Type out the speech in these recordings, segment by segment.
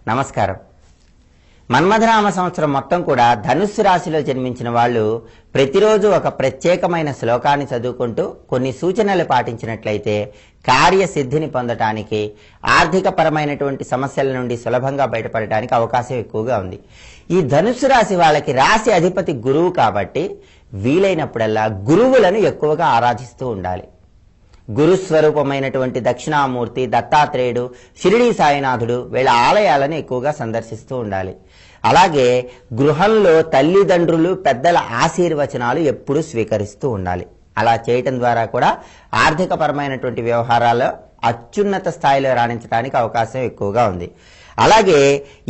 నమస్కారం. మన్మథనామ సంవత్సరం మొత్తం కూడా ధనుస్సు రాశిలో జన్మించిన వాళ్ళు ప్రతిరోజు ఒక ప్రత్యేకమైన శ్లోకాన్ని చదువుకుంటూ కొన్ని సూచనలు పాటించినట్లయితే కార్యసిద్ధిని పొందటానికి, ఆర్థిక పరమైనటువంటి సమస్యల నుండి సులభంగా బయటపడటానికి అవకాశం ఎక్కువగా ఉంది. ఈ ధనుస్సు రాశి వాళ్ళకి రాశి అధిపతి గురువు కాబట్టి వీలైనప్పుడల్లా గురువులను ఎక్కువగా ఆరాధిస్తూ ఉండాలి. గురుస్వరూపమైనటువంటి దక్షిణామూర్తి, దత్తాత్రేయుడు, షిరిడీ సాయినాథుడు వీళ్ళ ఆలయాలను ఎక్కువగా సందర్శిస్తూ ఉండాలి. అలాగే గృహంలో తల్లిదండ్రులు, పెద్దల ఆశీర్వచనాలు ఎప్పుడూ స్వీకరిస్తూ ఉండాలి. అలా చేయటం ద్వారా కూడా ఆర్థిక పరమైనటువంటి వ్యవహారాల్లో అత్యున్నత స్థాయిలో రాణించడానికి అవకాశం ఎక్కువగా ఉంది. అలాగే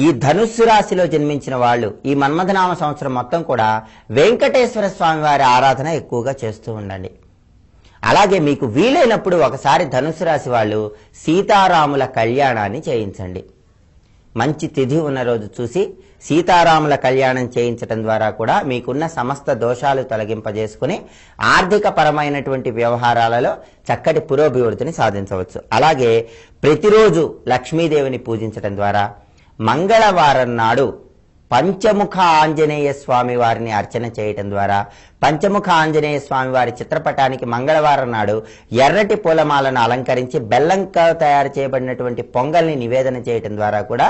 ఈ ధనుస్సు రాశిలో జన్మించిన వాళ్ళు ఈ మన్మథనామ సంవత్సరం మొత్తం కూడా వెంకటేశ్వర స్వామి వారి ఆరాధన ఎక్కువగా చేస్తూ ఉండండి. అలాగే మీకు వీలైనప్పుడు ఒకసారి ధనుస్సు రాశి వాళ్ళు సీతారాముల కళ్యాణాన్ని చేయించండి. మంచి తిథి ఉన్న రోజు చూసి సీతారాముల కళ్యాణం చేయించడం ద్వారా కూడా మీకున్న సమస్త దోషాలు తొలగింపజేసుకుని ఆర్థిక పరమైనటువంటి వ్యవహారాలలో చక్కటి పురోభివృద్ధిని సాధించవచ్చు. అలాగే ప్రతిరోజు లక్ష్మీదేవిని పూజించడం ద్వారా మంగళవారం నాడు పంచముఖ ఆంజనేయ స్వామి వారిని అర్చన చేయటం ద్వారా, పంచముఖ ఆంజనేయ స్వామి వారి చిత్రపటానికి మంగళవారం నాడు ఎర్రటి పూలమాలను అలంకరించి బెల్లంతో తయారు చేయబడినటువంటి పొంగల్ని నివేదన చేయటం ద్వారా కూడా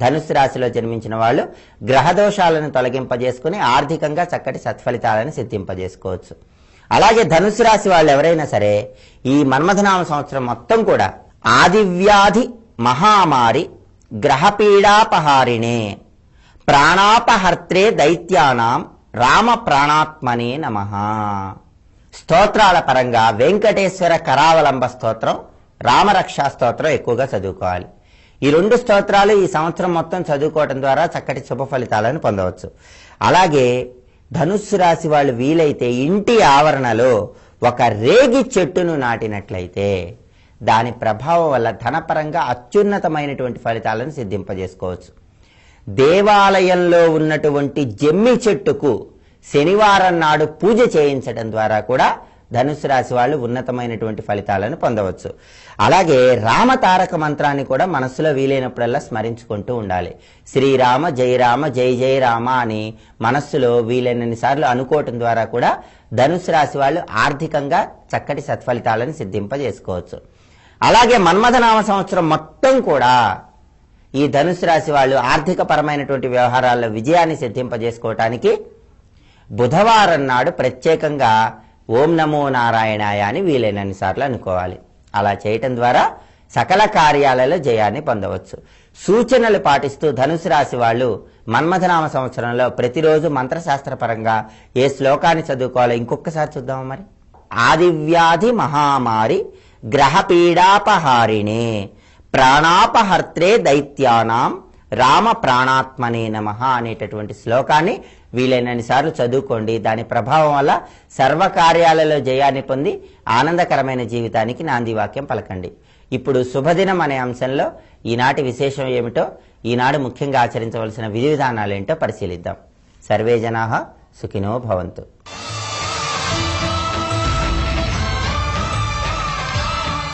ధనుస్సు రాశిలో జన్మించిన వాళ్ళు గ్రహదోషాలను తొలగింపజేసుకుని ఆర్థికంగా చక్కటి సత్ఫలితాలను సిద్ధింపజేసుకోవచ్చు. అలాగే ధనుస్సు రాశి వాళ్ళు ఎవరైనా సరే ఈ మన్మథనామ సంవత్సరం మొత్తం కూడా ఆదివ్యాధి మహామారి గ్రహపీడాపహారిణే ప్రాణాపహర్త్రే దైత్యానాం రామ ప్రాణాత్మనే నమః స్తోత్రాల పరంగా వెంకటేశ్వర కరావలంబ స్తోత్రం, రామరక్షా స్తోత్రం ఎక్కువగా చదువుకోవాలి. ఈ రెండు స్తోత్రాలు ఈ సంవత్సరం మొత్తం చదువుకోవటం ద్వారా చక్కటి శుభ ఫలితాలను పొందవచ్చు. అలాగే ధనుస్సు రాశి వాళ్ళు వీలైతే ఇంటి ఆవరణలో ఒక రేగి చెట్టును నాటినట్లయితే దాని ప్రభావం వల్ల ధనపరంగా అత్యున్నతమైనటువంటి ఫలితాలను సిద్ధింపజేసుకోవచ్చు. దేవాలయంలో ఉన్నటువంటి జమ్మి చెట్టుకు శనివారం నాడు పూజ చేయించడం ద్వారా కూడా ధనుస్సు రాశి వాళ్ళు ఉన్నతమైనటువంటి ఫలితాలను పొందవచ్చు. అలాగే రామ తారక మంత్రాన్ని కూడా మనస్సులో వీలైనప్పుడల్లా స్మరించుకుంటూ ఉండాలి. శ్రీరామ జయ రామ జయ జయ రామ అని మనస్సులో వీలైనన్ని సార్లు అనుకోవటం ద్వారా కూడా ధనుస్సు రాశి వాళ్ళు ఆర్థికంగా చక్కటి సత్ఫలితాలను సిద్ధింపజేసుకోవచ్చు. అలాగే మన్మథనామ సంవత్సరం మొత్తం కూడా ఈ ధనుస్సు రాశి వాళ్ళు ఆర్థిక పరమైనటువంటి వ్యవహారాల్లో విజయాన్ని సిద్ధింపజేసుకోవటానికి బుధవారం నాడు ప్రత్యేకంగా ఓం నమో నారాయణాయ అని వీలైనన్ని సార్లు అనుకోవాలి. అలా చేయటం ద్వారా సకల కార్యాలలో జయాన్ని పొందవచ్చు. సూచనలు పాటిస్తూ ధనుస్సు రాశి వాళ్ళు మన్మథనామ సంవత్సరంలో ప్రతిరోజు మంత్రశాస్త్రపరంగా ఏ శ్లోకాన్ని చదువుకోవాలో ఇంకొకసారి చూద్దాము. మరి ఆదివ్యాధి మహామారి గ్రహపీడాపహారిణే ప్రాణాపహర్త్రే దైత్యానాం రామ ప్రాణాత్మనే నమః అనేటటువంటి శ్లోకాన్ని వీలైనన్ని సార్లు చదువుకోండి. దాని ప్రభావం వల్ల సర్వకార్యాలలో జయాన్ని పొంది ఆనందకరమైన జీవితానికి నాంది వాక్యం పలకండి. ఇప్పుడు శుభదినం అనే అంశంలో ఈనాటి విశేషం ఏమిటో, ఈనాడు ముఖ్యంగా ఆచరించవలసిన విధి విధానాలు ఏంటో పరిశీలిద్దాం. సర్వే జనాః సుఖినో భవంతు.